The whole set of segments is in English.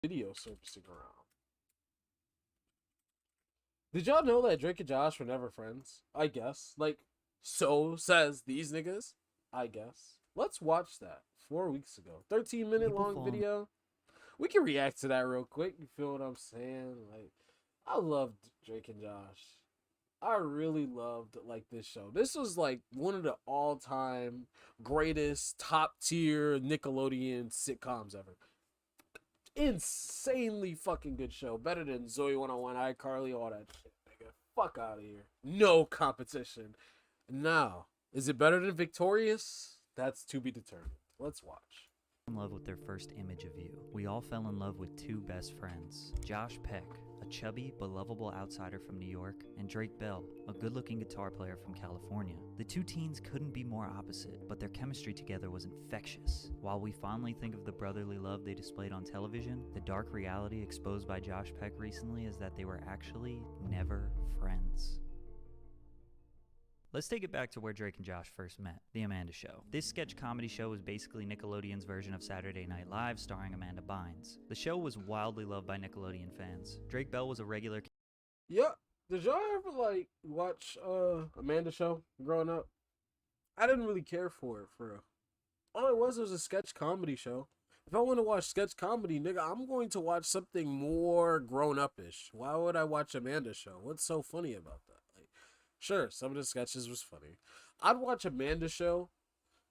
video surfacing around. Did y'all know that Drake and Josh were never friends? I guess. Like, so says these niggas. I guess. Let's watch that. 4 weeks ago. 13-minute long video. We can react to that real quick. You feel what I'm saying? Like, I loved Drake and Josh. I really loved like this show. This was like one of the all-time greatest top tier Nickelodeon sitcoms ever. Insanely fucking good show. Better than Zoe 101, iCarly, all that shit, nigga. Fuck out of here. No competition. Now, is it better than Victorious? That's to be determined. Let's watch. In love with their first image of you. We all fell in love with two best friends, Josh Peck, a chubby but lovable outsider from New York, and Drake Bell, a good-looking guitar player from California. The two teens couldn't be more opposite, but their chemistry together was infectious. While we fondly think of the brotherly love they displayed on television, the dark reality exposed by Josh Peck recently is that they were actually never friends. Let's take it back to where Drake and Josh first met, The Amanda Show. This sketch comedy show was basically Nickelodeon's version of Saturday Night Live starring Amanda Bynes. The show was wildly loved by Nickelodeon fans. Drake Bell was a regular... Yeah, did y'all ever like watch Amanda Show growing up? I didn't really care for it, for real. All it was a sketch comedy show. If I want to watch sketch comedy, nigga, I'm going to watch something more grown-up-ish. Why would I watch Amanda Show? What's so funny about that? Sure, some of the sketches was funny. I'd watch Amanda Show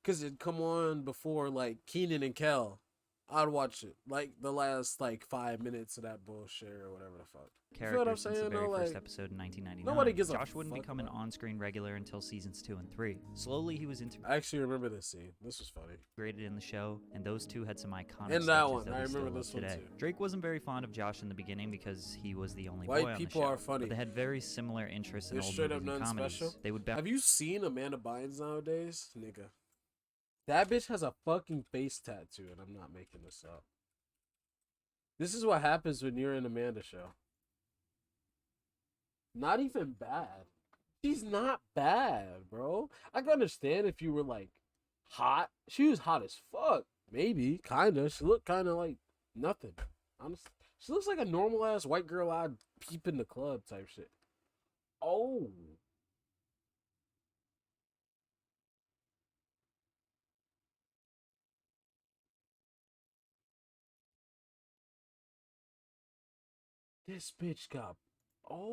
because it'd come on before like Keenan and Kel. I'd watch it like the last like 5 minutes of that bullshit or whatever the fuck. You feel what I'm saying? Since the very first episode in 1999. Nobody gives Josh wouldn't become an on-screen regular until seasons 2 and 3. Slowly, he was I actually remember this scene. This was funny. Integrated in the show, and those two had some iconic and that one, I remember this one today. too. Drake wasn't very fond of Josh in the beginning because he was the only boy White on the people show, are funny. but they had very similar interests in They're old straight movies up and comedies. special. They would Have you seen Amanda Bynes nowadays, nigga? That bitch has a fucking face tattoo, and I'm not making this up. This is what happens when you're in Amanda Show. Not even bad. She's not bad, bro. I can understand if you were like hot. She was hot as fuck. Maybe, kinda. She looked kinda like nothing. Honestly, she looks like a normal ass white girl I'd peep in the club type shit. Oh. This bitch got... Oh.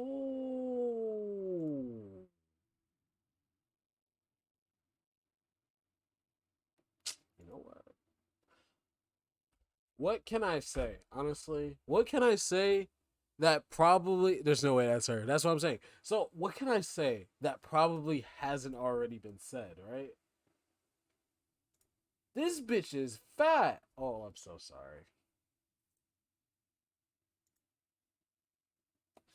You know what? What can I say? Honestly, what can I say that probably... There's no way that's her. That's what I'm saying. So, what can I say that probably hasn't already been said, right? This bitch is fat. Oh, I'm so sorry.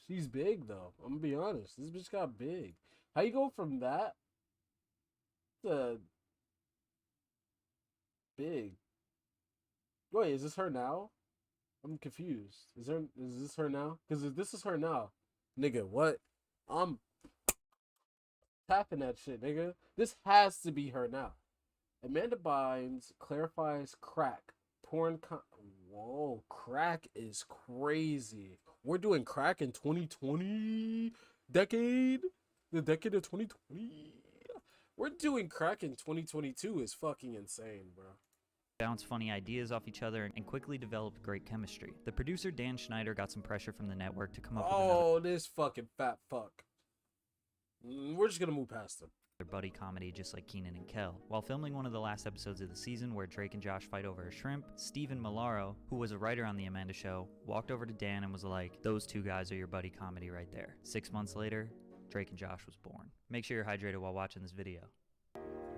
She's big, though. I'm gonna be honest. This bitch got big. How you go from that to big? Wait, is this her now? I'm confused. Is this her now? Because if this is her now, nigga, what? I'm tapping that shit, nigga. This has to be her now. Amanda Bynes clarifies crack. Whoa, crack is crazy. We're doing crack in 2020 decade? The decade of 2020? We're doing crack in 2022 is fucking insane, bro. Bounced funny ideas off each other and quickly developed great chemistry. The producer Dan Schneider got some pressure from the network to come up with another this fucking fat fuck. We're just gonna move past him. buddy comedy just like Keenan and Kel. While filming one of the last episodes of the season where Drake and Josh fight over a shrimp, Stephen Malaro, who was a writer on The Amanda Show, walked over to Dan and was like, "Those two guys are your buddy comedy right there." 6 months later, Drake and Josh was born. Make sure you're hydrated while watching this video.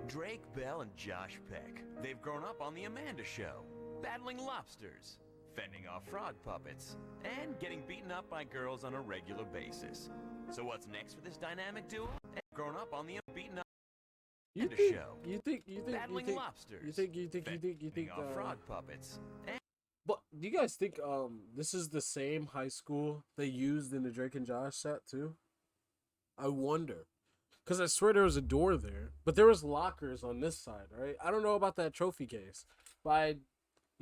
Drake Bell and Josh Peck. They've grown up on The Amanda Show, battling lobsters, fending off frog puppets, and getting beaten up by girls on a regular basis. So what's next for this dynamic duo? Grown up on the beaten up show. You think battling lobsters. You think off frog puppets. But do you guys think this is the same high school they used in the Drake and Josh set too? I wonder. Cause I swear there was a door there, but there was lockers on this side, right? I don't know about that trophy case, but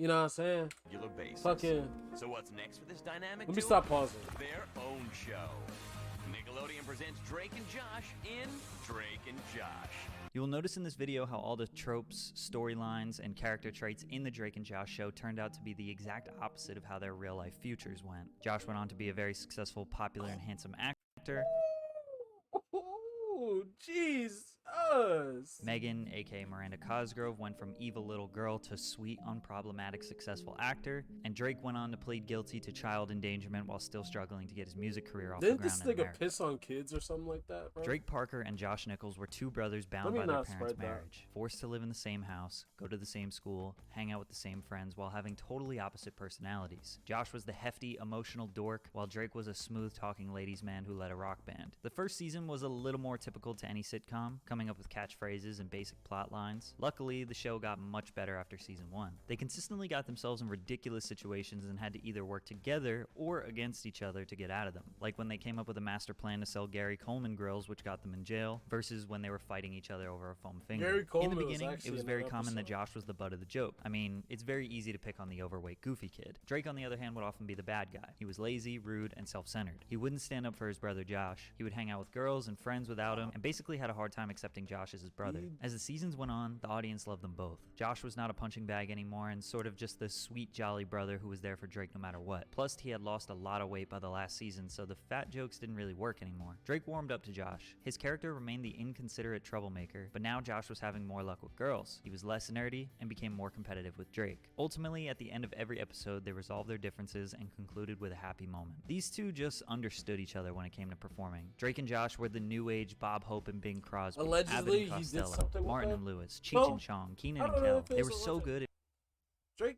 You know what I'm saying? regular basis. Fucking. So what's next for this dynamic Let me duo? stop pausing. Their own show. Nickelodeon presents Drake and Josh in Drake and Josh. You will notice in this video how all the tropes, storylines, and character traits in the Drake and Josh show turned out to be the exact opposite of how their real-life futures went. Josh went on to be a very successful, popular, and handsome actor. Oh, Jesus. Megan, aka Miranda Cosgrove, went from evil little girl to sweet, unproblematic, successful actor. And Drake went on to plead guilty to child endangerment while still struggling to get his music career off the Didn't ground this in nigga America. piss on kids or something like that, bro? Drake Parker and Josh Nichols were two brothers bound Let me by their not parents' spread that. marriage, forced to live in the same house, go to the same school, hang out with the same friends while having totally opposite personalities. Josh was the hefty, emotional dork, while Drake was a smooth-talking ladies' man who led a rock band. The first season was a little more typical to any sitcom, coming up with catchphrases and basic plot lines. Luckily, the show got much better after season 1. They consistently got themselves in ridiculous situations and had to either work together or against each other to get out of them. Like when they came up with a master plan to sell Gary Coleman grills, which got them in jail, versus when they were fighting each other over a foam finger. Gary Coleman in the was beginning, actually it was in very that common that episode. Josh was the butt of the joke. I mean, it's very easy to pick on the overweight, goofy kid. Drake, on the other hand, would often be the bad guy. He was lazy, rude, and self-centered. He wouldn't stand up for his brother Josh. He would hang out with girls and friends without him, and basically had a hard time accepting Josh as his brother. As the seasons went on, the audience loved them both. Josh was not a punching bag anymore and sort of just the sweet, jolly brother who was there for Drake no matter what. Plus, he had lost a lot of weight by the last season, so the fat jokes didn't really work anymore. Drake warmed up to Josh. His character remained the inconsiderate troublemaker, but now Josh was having more luck with girls. He was less nerdy and became more competitive with Drake. Ultimately, at the end of every episode, they resolved their differences and concluded with a happy moment. These two just understood each other when it came to performing. Drake and Josh were the new age Bob Hope and Bing Crosby, Allegedly, Abbott and he did Costello, something with Martin them? and Lewis, Cheech No, and Chong, I Keenan and don't know Kel. if They it's were so alleged. good. Drake,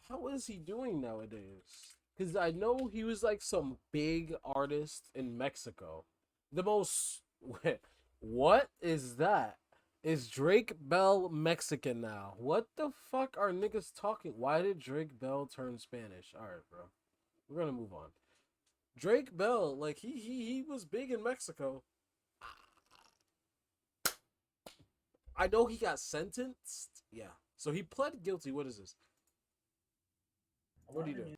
how is he doing nowadays? Because I know he was like some big artist in Mexico. The most. What is that? Is Drake Bell Mexican now? What the fuck are niggas talking? Why did Drake Bell turn Spanish? Alright, bro. We're gonna move on. Drake Bell, like, he was big in Mexico. I know he got sentenced. Yeah. So he pled guilty. What is this? What are you doing?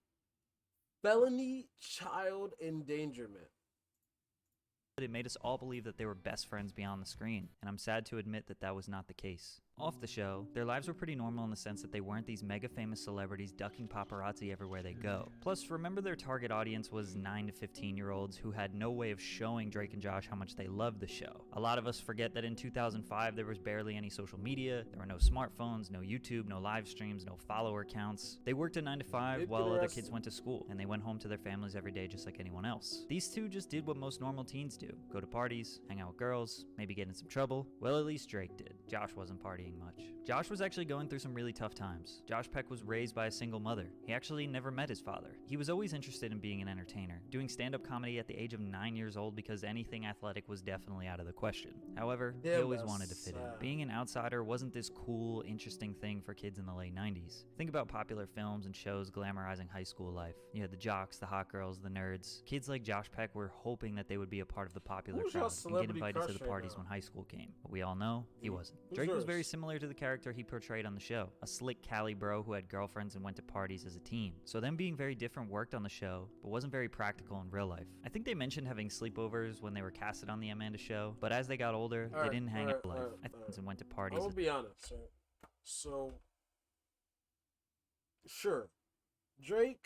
Felony child endangerment. It made us all believe that they were best friends beyond the screen, and I'm sad to admit that that was not the case. Off the show, their lives were pretty normal in the sense that they weren't these mega famous celebrities ducking paparazzi everywhere they go. Plus, remember their target audience was 9 to 15-year-olds who had no way of showing Drake and Josh how much they loved the show. A lot of us forget that in 2005 there was barely any social media, there were no smartphones, no YouTube, no live streams, no follower counts. They worked a 9 to 5 while other kids went to school, and they went home to their families every day just like anyone else. These two just did what most normal teens do. Go to parties, hang out with girls, maybe get in some trouble. Well, at least Drake did. Josh wasn't partying much. Josh was actually going through some really tough times. Josh Peck was raised by a single mother. He actually never met his father. He was always interested in being an entertainer, doing stand-up comedy at the age of 9 years old because anything athletic was definitely out of the question. However, he always wanted to fit in. Being an outsider wasn't this cool, interesting thing for kids in the late 90s. Think about popular films and shows glamorizing high school life. You had the jocks, the hot girls, the nerds. Kids like Josh Peck were hoping that they would be a part of the popular Who's your crowd and get celebrity invited to crush the right parties now? when high school came. But we all know he wasn't. Who's Drake was very yours? similar to the character he portrayed on the show, a slick Cali bro who had girlfriends and went to parties as a teen. So them being very different worked on the show, but wasn't very practical in real life. I think they mentioned having sleepovers when they were casted on the Amanda show, but as they got older, they didn't hang out life and went to parties. I'm gonna be honest, right? So, sure, Drake,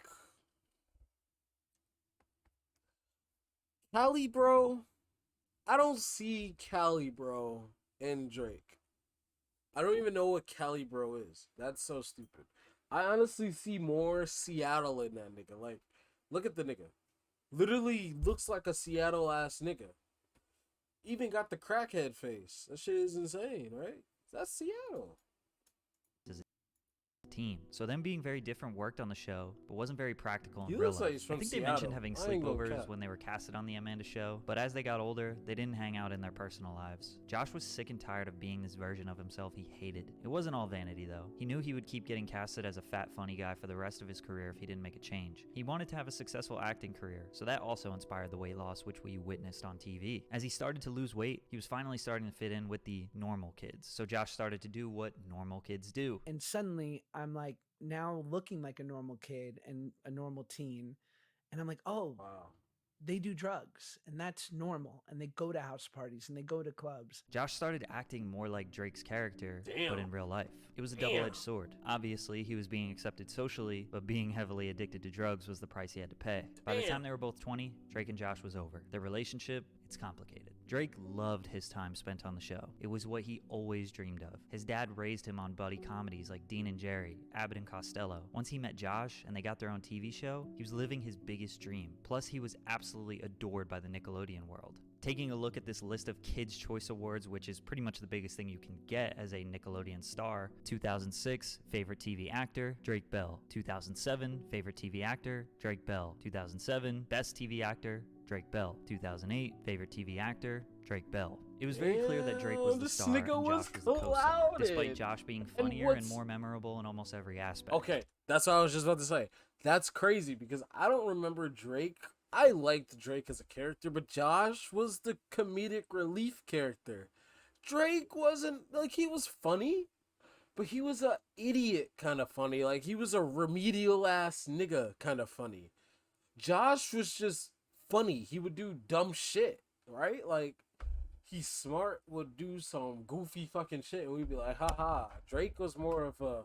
Cali bro. I don't see Cali bro in Drake. I don't even know what Cali bro is. That's so stupid. I honestly see more Seattle in that nigga. Like, look at the nigga. Literally looks like a Seattle ass nigga. Even got the crackhead face. That shit is insane, right? That's Seattle. Team. So them being very different worked on the show, but wasn't very practical He in real looks like life. he's from I think Seattle. they mentioned having I ain't gonna sleepovers cap. when they were casted on the Amanda show, but as they got older, they didn't hang out in their personal lives. Josh was sick and tired of being this version of himself he hated. It wasn't all vanity though. He knew he would keep getting casted as a fat funny guy for the rest of his career if he didn't make a change. He wanted to have a successful acting career, so that also inspired the weight loss which we witnessed on TV. As he started to lose weight, he was finally starting to fit in with the normal kids. So Josh started to do what normal kids do. And suddenly I'm like now looking like a normal kid and a normal teen. And I'm like, oh, Wow. they do drugs and that's normal. And they go to house parties and they go to clubs. Josh started acting more like Drake's character, but Damn. in real life. It was a Damn. double-edged sword. Obviously, he was being accepted socially, but being heavily addicted to drugs was the price he had to pay. By the Damn. time they were both 20, Drake and Josh was over. Their relationship, it's complicated. Drake loved his time spent on the show. It was what he always dreamed of. His dad raised him on buddy comedies like Dean and Jerry, Abbott and Costello. Once he met Josh and they got their own TV show, he was living his biggest dream. Plus, he was absolutely adored by the Nickelodeon world. Taking a look at this list of Kids' Choice Awards, which is pretty much the biggest thing you can get as a Nickelodeon star. 2006, Favorite TV Actor, Drake Bell. 2007, Favorite TV Actor, Drake Bell. 2007, Best TV Actor, Drake Bell. 2008, Favorite TV Actor, Drake Bell. It was very clear that Drake was the this star and nigga Josh was was the co-star, clouded. despite Josh being funnier and more memorable in almost every aspect. Okay, that's what I was just about to say. That's crazy because I don't remember Drake. I liked Drake as a character, but Josh was the comedic relief character. Drake wasn't, like, he was funny, but he was a idiot kind of funny. Like, he was a remedial ass nigga kind of funny. Josh was just funny. He would do dumb shit, right? Like, he's smart, would do some goofy fucking shit, and we'd be like, haha. Drake was more of a,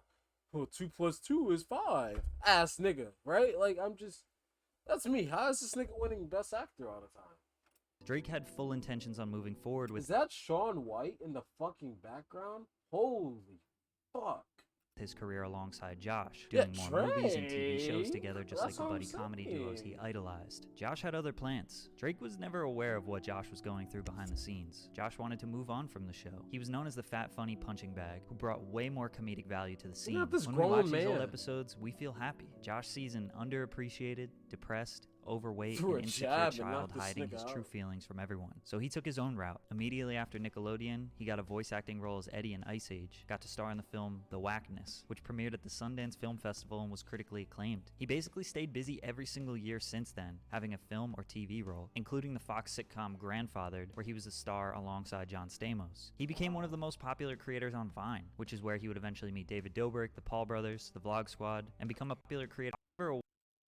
well, 2 + 2 is 5 ass nigga, right? Like, that's me. How is this nigga winning Best Actor all the time? Drake had full intentions on moving forward with Is that Shaun White in the fucking background? Holy fuck. his career alongside Josh, Yeah, doing more movies and TV shows Drake. together just That's like the what buddy I'm comedy duos he saying. idolized. Josh had other plans. Drake was never aware of what Josh was going through behind the scenes. Josh wanted to move on from the show. He was known as the fat, funny punching bag who brought way more comedic value to the scene. at this When we grown watch these old man. episodes, we feel happy. Josh sees an underappreciated, depressed, overweight, Threw a and insecure jab and child knocked this hiding nigga his out. true feelings from everyone. So he took his own route. Immediately after Nickelodeon, he got a voice acting role as Eddie in Ice Age, got to star in the film The Whackness, which premiered at the Sundance Film Festival and was critically acclaimed. He basically stayed busy every single year since then, having a film or TV role, including the Fox sitcom Grandfathered, where he was a star alongside John Stamos. He became one of the most popular creators on Vine, which is where he would eventually meet David Dobrik, the Paul brothers, the Vlog Squad, and become a popular creator for a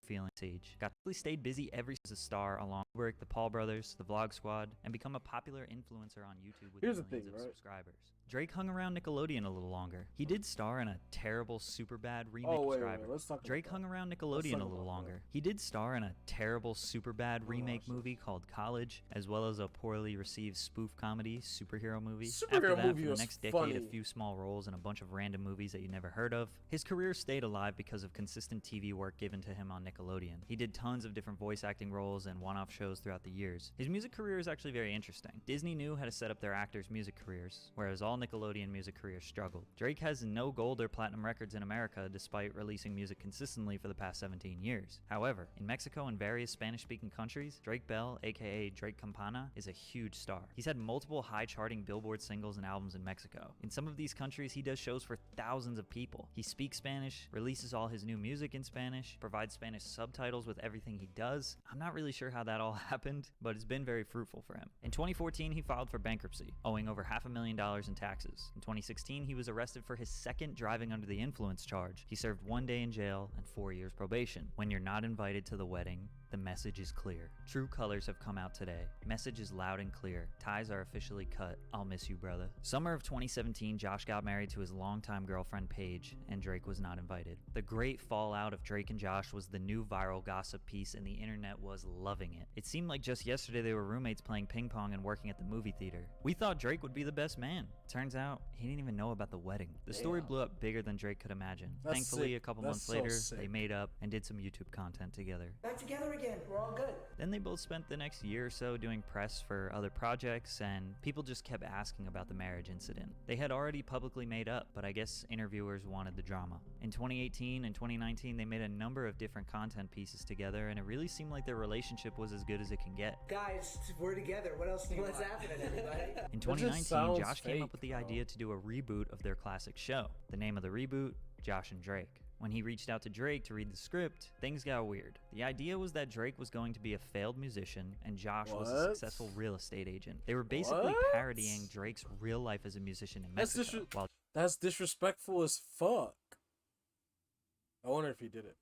feeling stage. Got really stayed busy every as a star along with the Paul brothers, the Vlog Squad, and become a popular influencer on YouTube with Here's the millions thing, of right? subscribers. Drake hung around Nickelodeon a little longer. He did star in a terrible Superbad remake. Oh, wait, Subscribers. let's talk about Drake that. hung around Let's Nickelodeon talk a little about longer. that. He did star in a terrible Superbad remake watch this. movie called College, as well as a poorly received spoof comedy superhero movie. Superhero After that, movie for the was next decade, funny. a few small roles in a bunch of random movies that you never heard of. His career stayed alive because of consistent TV work given to him on Nickelodeon. He did tons of different voice acting roles and one-off shows throughout the years. His music career is actually very interesting. Disney knew how to set up their actors' music careers, whereas all Nickelodeon music careers struggled. Drake has no gold or platinum records in America despite releasing music consistently for the past 17 years. However, in Mexico and various Spanish-speaking countries, Drake Bell, aka Drake Campana, is a huge star. He's had multiple high-charting Billboard singles and albums in Mexico. In some of these countries, he does shows for thousands of people. He speaks Spanish, releases all his new music in Spanish, provides Spanish subtitles with everything he does. I'm not really sure how that all happened, but it's been very fruitful for him. In 2014, he filed for bankruptcy, owing over $500,000 in taxes. In 2016, he was arrested for his second driving under the influence charge. He served 1 day in jail and 4 years probation. When you're not invited to the wedding, the message is clear. True colors have come out today. Message is loud and clear. Ties are officially cut. I'll miss you, brother. Summer of 2017, Josh got married to his longtime girlfriend Paige, and Drake was not invited. The great fallout of Drake and Josh was the new viral gossip piece, and the internet was loving it. It seemed like just yesterday they were roommates playing ping pong and working at the movie theater. We thought Drake would be the best man. Turns out, he didn't even know about the wedding. The story Damn. blew up bigger than Drake could imagine. That's Thankfully, sick. a couple That's months so later, sick. they made up and did some YouTube content together. Back together again. We're all good. Then they both spent the next year or so doing press for other projects, and people just kept asking about the marriage incident. They had already publicly made up, but I guess interviewers wanted the drama. In 2018 and 2019, they made a number of different content pieces together, and it really seemed like their relationship was as good as it can get. Guys, we're together. What else do you want? What's happening, everybody? In That just 2019, sounds Josh came up fake, with the bro. idea to do a reboot of their classic show. The name of the reboot, Josh and Drake. When he reached out to Drake to read the script, things got weird. The idea was that Drake was going to be a failed musician and Josh was a What? successful real estate agent. They were basically What? parodying Drake's real life as a musician in That's Mexico. While That's disrespectful as fuck. I wonder if he did it.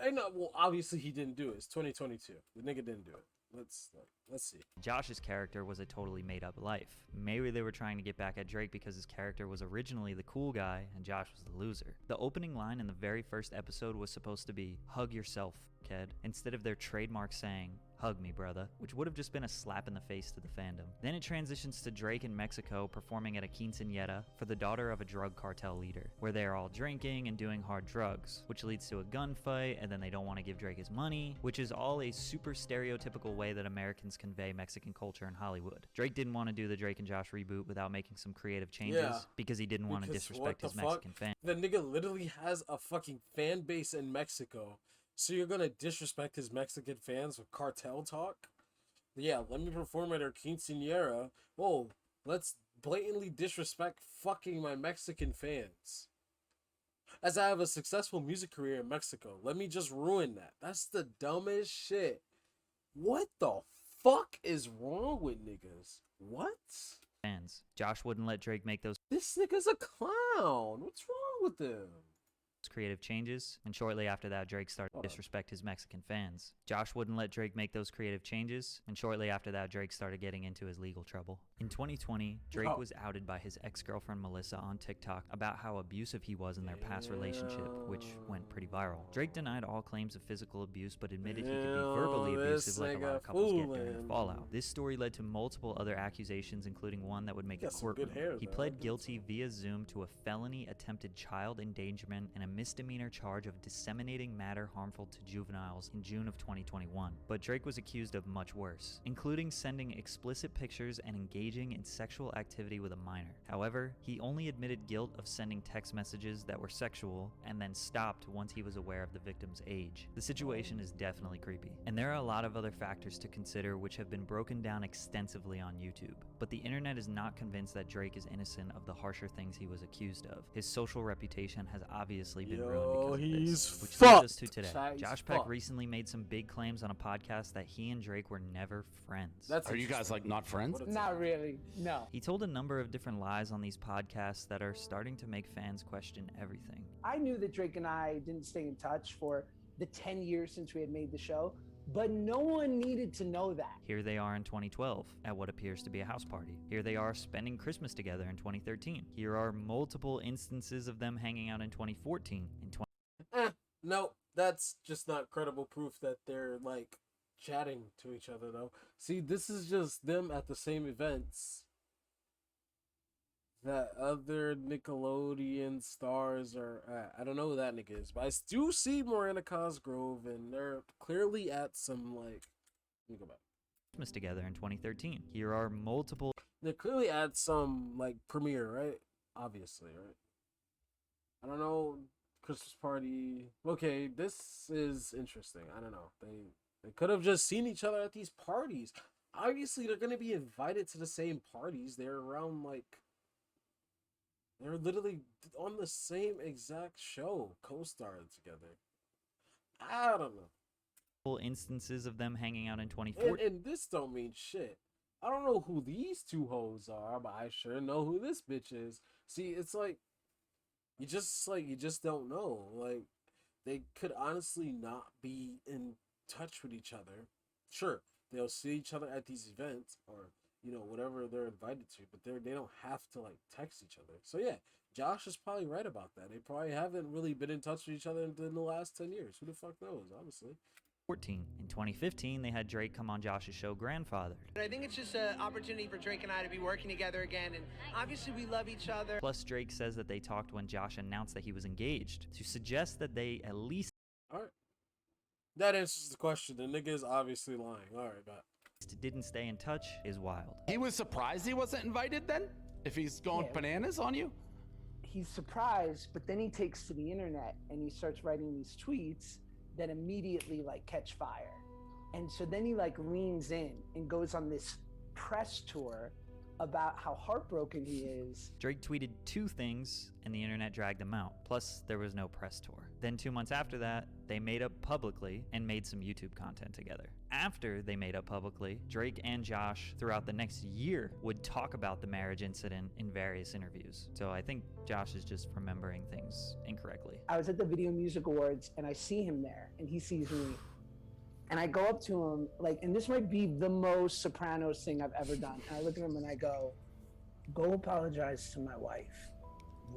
I know. Well, obviously he didn't do it. It's 2022. The nigga didn't do it. Let's see. Josh's character was a totally made-up life. Maybe they were trying to get back at Drake because his character was originally the cool guy and Josh was the loser. The opening line in the very first episode was supposed to be, "Hug yourself, kid," instead of their trademark saying, "Hug me, brother," which would have just been a slap in the face to the fandom. Then it transitions to Drake in Mexico performing at a quinceañera for the daughter of a drug cartel leader, where they are all drinking and doing hard drugs, which leads to a gunfight, and then they don't want to give Drake his money, which is all a super stereotypical way that Americans convey Mexican culture in Hollywood. Drake didn't want to do the Drake and Josh reboot without making some creative changes because he didn't want to disrespect his Mexican fans. The nigga literally has a fucking fan base in Mexico. So you're gonna disrespect his Mexican fans with cartel talk? Yeah, let me perform at our quinceañera. Whoa, let's blatantly disrespect fucking my Mexican fans. As I have a successful music career in Mexico, let me just ruin that. That's the dumbest shit. What the fuck is wrong with niggas? What? Fans. Josh wouldn't let Drake make those This nigga's a clown. What's wrong with him? creative changes, and shortly after that Drake started to disrespect his Mexican fans. Josh wouldn't let Drake make those creative changes, and shortly after that Drake started getting into his legal trouble. In 2020, Drake was outed by his ex-girlfriend Melissa on TikTok about how abusive he was in their past relationship, which went pretty viral. Drake denied all claims of physical abuse, but admitted he could be verbally abusive like a lot of couples get during the fallout. This story led to multiple other accusations, including one that would make a courtroom. He pled guilty via Zoom to a felony attempted child endangerment and a misdemeanor charge of disseminating matter harmful to juveniles in June of 2021. But Drake was accused of much worse, including sending explicit pictures and engaging in sexual activity with a minor. However, he only admitted guilt of sending text messages that were sexual and then stopped once he was aware of the victim's age. The situation is definitely creepy. And there are a lot of other factors to consider which have been broken down extensively on YouTube. But the internet is not convinced that Drake is innocent of the harsher things he was accused of. His social reputation has obviously been ruined because of this, which leads us to today. Josh Peck recently made some big claims on a podcast that he and Drake were never friends. Are you guys like not friends? Not really, no. He told a number of different lies on these podcasts that are starting to make fans question everything. I knew that Drake and I didn't stay in touch for the 10 years since we had made the show, but no one needed to know that. Here they are in 2012 at what appears to be a house party. Here they are spending Christmas together in 2013. Here are multiple instances of them hanging out in 2014 and no, that's just not credible proof that they're like chatting to each other though. See, this is just them at the same events that other Nickelodeon stars are at. I don't know who that nigga is, but I do see Miranda Cosgrove, and they're clearly at some like. Let me go back. Christmas together in 2013. Here are multiple. They're clearly at some like premiere, right? Obviously, right? I don't know. Christmas party. Okay, this is interesting. I don't know. They could have just seen each other at these parties. Obviously, they're gonna be invited to the same parties. They're around like. They're literally on the same exact show, co-starred together. I don't know. Instances of them hanging out in 2014. And this don't mean shit. I don't know who these two hoes are, but I sure know who this bitch is. See, it's like you just don't know. Like they could honestly not be in touch with each other. Sure, they'll see each other at these events or whatever they're invited to, but they don't have to like text each other. So yeah, Josh is probably right about that. They probably haven't really been in touch with each other in the last 10 years. Who the fuck knows, honestly. 14. In 2015, they had Drake come on Josh's show Grandfathered. I think it's just an opportunity for Drake and I to be working together again, and obviously we love each other. Plus, Drake says that they talked when Josh announced that he was engaged, to suggest that they at least Alright. That answers the question. The nigga is obviously lying. Alright, bet. didn't stay in touch is wild. He was surprised he wasn't invited then? If he's going bananas on you? He's surprised, but then he takes to the internet and he starts writing these tweets that immediately like catch fire. And so then he like leans in and goes on this press tour about how heartbroken he is. Drake tweeted two things and the internet dragged them out. Plus, there was no press tour. Then 2 months after that, they made up publicly and made some YouTube content together. After they made up publicly, Drake and Josh throughout the next year would talk about the marriage incident in various interviews. So I think Josh is just remembering things incorrectly. I was at the Video Music Awards and I see him there and he sees me. And I go up to him, like, and this might be the most Sopranos thing I've ever done. And I look at him and I go apologize to my wife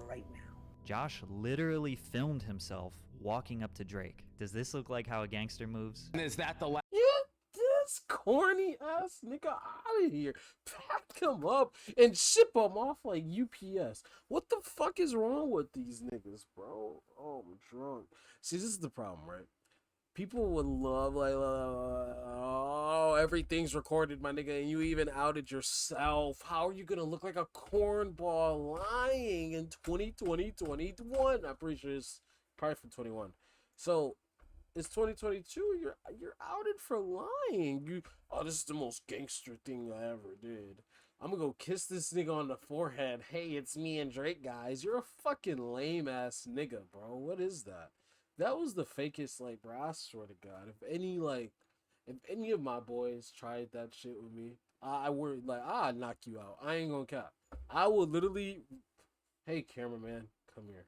right now. Josh literally filmed himself walking up to Drake. Does this look like how a gangster moves? And is that the last? Yeah, this corny ass nigga out of here. Pack him up and ship him off like UPS. What the fuck is wrong with these niggas, bro? Oh, I'm drunk. See, this is the problem, right? People would love, like, oh, everything's recorded, my nigga, and you even outed yourself. How are you gonna look like a cornball lying in 2020, 2021? I'm pretty sure it's probably from 21. So, it's 2022, you're outed for lying. This is the most gangster thing I ever did. I'm gonna go kiss this nigga on the forehead. Hey, it's me and Drake, guys. You're a fucking lame-ass nigga, bro. What is that? That was the fakest, like, bro, I swear to God. If any of my boys tried that shit with me, I would, like, I'd knock you out. I ain't gonna cap. I would literally, hey, cameraman, come here.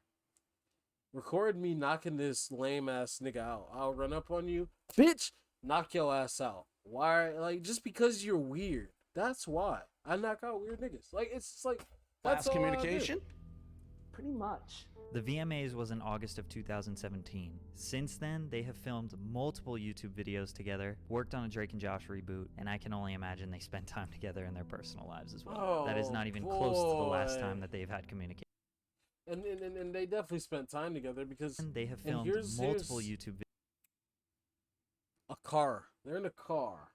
Record me knocking this lame-ass nigga out. I'll run up on you. Bitch, knock your ass out. Why? Like, just because you're weird. That's why. I knock out weird niggas. Like, it's just like, that's Last all I communication? do. Pretty much. The VMAs was in August of 2017. Since then, they have filmed multiple YouTube videos together, worked on a Drake and Josh reboot, and I can only imagine they spent time together in their personal lives as well. That is not even close to the last time that they've had communication. And they definitely spent time together because They have filmed multiple YouTube videos. A car. They're in a car.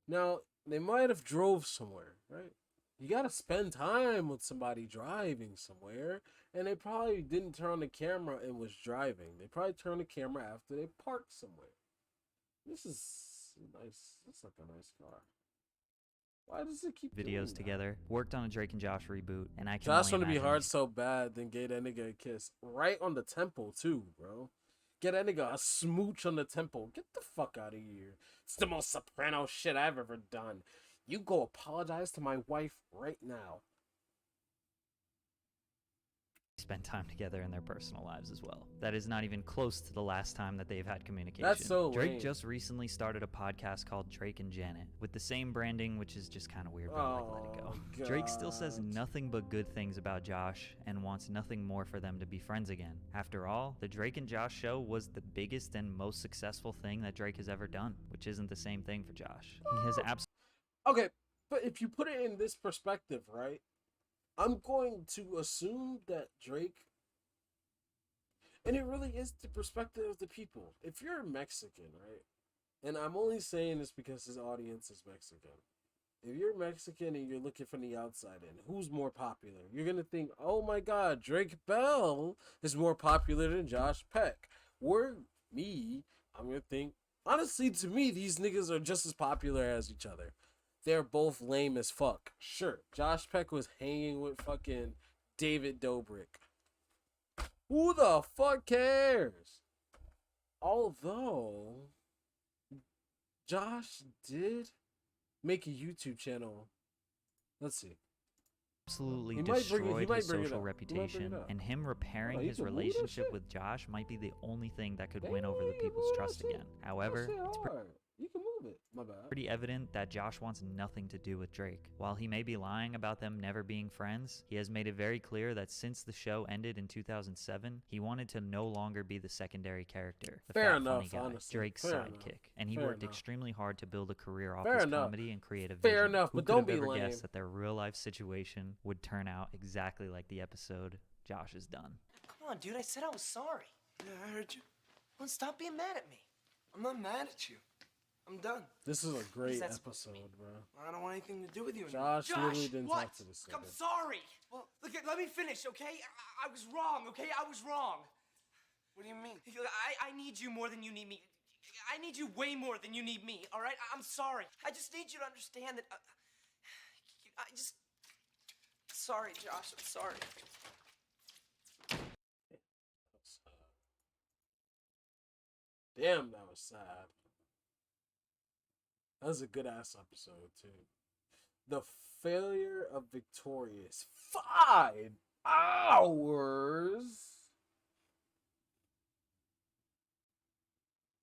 Now, they might have drove somewhere, right? You gotta spend time with somebody driving somewhere, and they probably didn't turn on the camera and was driving. They probably turned the camera after they parked somewhere. This is nice. That's like a nice car. Why does it keep videos together, worked on a Drake and Josh reboot, and I can Josh only want to be imagine hard so bad, then gave that nigga a kiss right on the temple too, bro. Get that nigga a smooch on the temple. Get the fuck out of here. It's the most Soprano shit I've ever done. You go apologize to my wife right now. spend time together in their personal lives as well. That is not even close to the last time that they've had communication. That's so Drake lame. just recently started a podcast called Drake and Janet with the same branding, which is just kind of weird, but I like let it go. God. Drake still says nothing but good things about Josh and wants nothing more for them to be friends again. After all, the Drake and Josh show was the biggest and most successful thing that Drake has ever done, which isn't the same thing for Josh. He has absolutely Okay, but if you put it in this perspective, right? I'm going to assume that Drake, and it really is the perspective of the people. If you're Mexican, right? And I'm only saying this because his audience is Mexican. If you're Mexican and you're looking from the outside in, who's more popular? You're going to think, oh my God, Drake Bell is more popular than Josh Peck. Or me, I'm going to think, honestly, to me, these niggas are just as popular as each other. They're both lame as fuck. Sure, Josh Peck was hanging with fucking David Dobrik. Who the fuck cares? Although, Josh did make a YouTube channel. Let's see. absolutely He might bring it- he destroyed might his bring it social up. He might bring it reputation, up. and him repairing Oh, you his can woo that relationship shit? with Josh might be the only thing that could Damn, win over the you can people's woo that trust shit. again. However, That shit it's hard. You can move it. My bad. pretty evident that Josh wants nothing to do with Drake. While he may be lying about them never being friends, he has made it very clear that since the show ended in 2007, he wanted to no longer be the secondary character, the Fair fat, enough, funny guy, honestly. Drake's Fair sidekick, enough. and he Fair worked enough. extremely hard to build a career off Fair his enough. comedy and creative Fair vision. enough, Who but could don't have be ever lame. guessed that their real life situation would turn out exactly like the episode Josh has done? Come on, dude, I said I was sorry. Yeah, I heard you. Well, stop being mad at me. I'm not mad at you. I'm done. This is a great that supposed to episode, bro. I don't want anything to do with you anymore. Josh literally didn't what? talk to this I'm nigga. sorry. Well, look, let me finish, okay? I was wrong, okay? I was wrong. What do you mean? I need you more than you need me. I need you way more than you need me, all right? I'm sorry. I just need you to understand that. Sorry, Josh. I'm sorry. Damn, that was sad. That was a good ass episode too. The failure of Victorious. 5 hours.